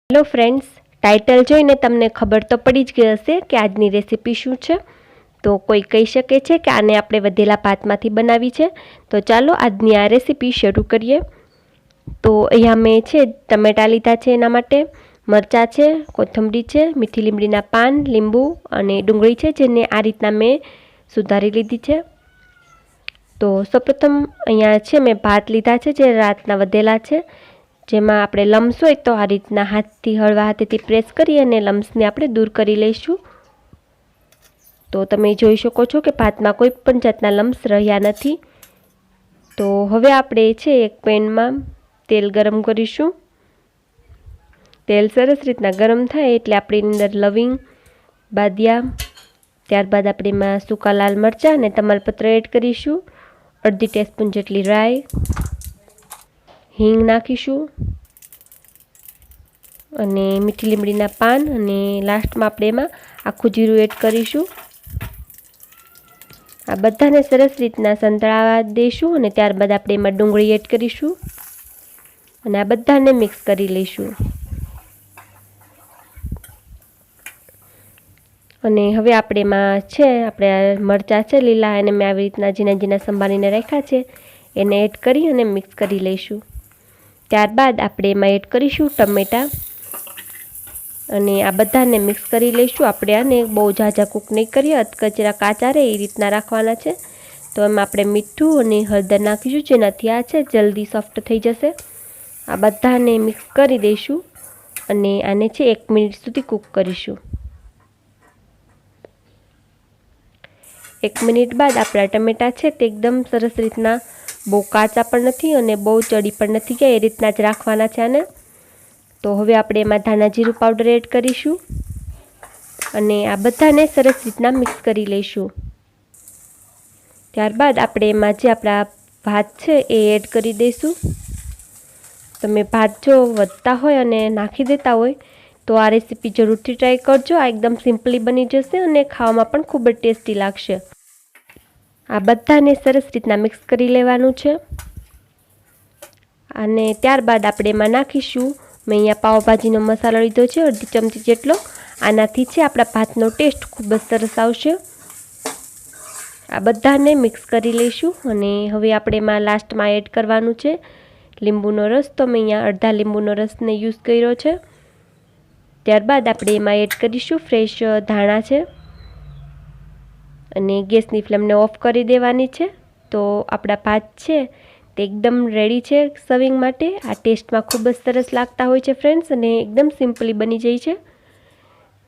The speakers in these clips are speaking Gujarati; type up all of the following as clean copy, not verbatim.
હેલો ફ્રેન્ડ્સ, ટાઇટલ જોઈને તમને ખબર તો પડી જ ગઈ હશે કે આજની રેસીપી શું છે। તો કોઈ કહી શકે છે કે આને આપણે વધેલા ભાતમાંથી બનાવી છે। તો ચાલો આજની આ રેસીપી શરૂ કરીએ। તો અહીંયા મેં ટમેટાં લીધા છે, એના માટે મરચાં છે, કોથમરી છે, મીઠી લીમડીના પાન, લીંબુ અને ડુંગળી છે, જેને આ રીતના મેં સુધારી લીધી છે। તો સૌપ્રથમ અહીંયા મેં ભાત લીધા છે, જે રાતના વધેલા છે, જેમાં આપણે લમ્સ હોય તો આ રીતના હાથથી હળવા હાથેથી પ્રેસ કરી અને લમ્સને આપણે દૂર કરી લઈશું। તો તમે જોઈ શકો છો કે ભાતમાં કોઈ પણ જાતના લમ્સ રહ્યા નથી। તો હવે આપણે એક પેનમાં તેલ ગરમ કરીશું। તેલ સરસ રીતના ગરમ થાય એટલે આપણે એની અંદર લવિંગ, બાદિયા, ત્યારબાદ આપણે એમાં સૂકા લાલ મરચાં અને તમાલપત્ર એડ કરીશું। અડધી ટીસ્પૂન જેટલી રાઈ, હિંગ નાખીશું અને મીઠી લીમડીના પાન અને લાસ્ટમાં આપણે એમાં આખું જીરું એડ કરીશું। આ બધાને સરસ રીતના સંતળાવા દઈશું અને ત્યારબાદ આપણે એમાં ડુંગળી એડ કરીશું અને આ બધાને મિક્સ કરી લઈશું। અને હવે આપણે એમાં આપણે મરચાં છે લીલા, એને મેં આવી રીતના ઝીણા ઝીણા સંભાળીને રાખ્યા છે, એને એડ કરી અને મિક્સ કરી લઈશું। ત્યારબાદ આપણે એમાં એડ કરીશું ટમેટાં અને આ બધાને મિક્સ કરી લઈશું। આપણે આને બહુ ઝાઝા કૂક નહીં કરીએ, અધકચરા કાચા રહે એ રીતના રાખવાના છે। તો એમાં આપણે મીઠું અને હળદર નાખીશું, જેનાથી આ જલ્દી સોફ્ટ થઈ જશે। આ બધાને મિક્સ કરી દઈશું અને આને 1 મિનિટ સુધી કૂક કરીશું। 1 મિનિટ બાદ આપણા ટમેટાં તે એકદમ સરસ રીતના બહુ કાચા પણ નથી અને બહુ ચડી પણ નથી ગયા, એ રીતના જ રાખવાના છે આને। તો હવે આપણે એમાં ધાણા જીરું પાવડર એડ કરીશું અને આ બધાને સરસ રીતના મિક્સ કરી લઈશું। ત્યારબાદ આપણે એમાં આપણા ભાત એ એડ કરી દઈશું। તમે ભાત જો વધતા હોય અને નાખી દેતા હોય તો આ રેસીપી જરૂરથી ટ્રાય કરજો। આ એકદમ સિમ્પલી બની જશે અને ખાવામાં પણ ખૂબ જ ટેસ્ટી લાગશે। આ બધાને સરસ રીતના મિક્સ કરી લેવાનું છે અને ત્યારબાદ આપણે એમાં નાખીશું, મેં અહીંયા પાવભાજીનો મસાલો લીધો છે, અડધી ચમચી જેટલો। આનાથી આપણા ભાતનો ટેસ્ટ ખૂબ જ સરસ આવશે। આ બધાને મિક્સ કરી લઈશું અને હવે આપણે એમાં લાસ્ટમાં એડ કરવાનું છે લીંબુનો રસ। તો મેં અહીંયા અડધા લીંબુનો રસને યુઝ કર્યો છે। ત્યારબાદ આપણે એમાં એડ કરીશું ફ્રેશ ધાણા છે અને ગેસની ફ્લેમને ઓફ કરી દેવાની છે। તો આપણા ભાત તે એકદમ રેડી છે સર્વિંગ માટે। આ ટેસ્ટમાં ખૂબ જ સરસ લાગતા હોય છે ફ્રેન્ડ્સ અને એકદમ સિમ્પલી બની જાય છે।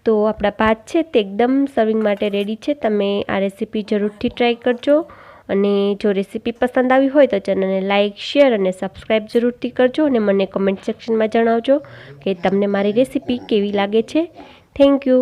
તો આપણા ભાત તે એકદમ સર્વિંગ માટે રેડી છે। તમે આ રેસીપી જરૂરથી ટ્રાય કરજો અને જો રેસીપી પસંદ આવી હોય તો ચેનલને લાઇક, શેર અને સબસ્ક્રાઈબ જરૂરથી કરજો અને મને કમેન્ટ સેક્શનમાં જણાવજો કે તમને મારી રેસીપી કેવી લાગે છે। Thank you.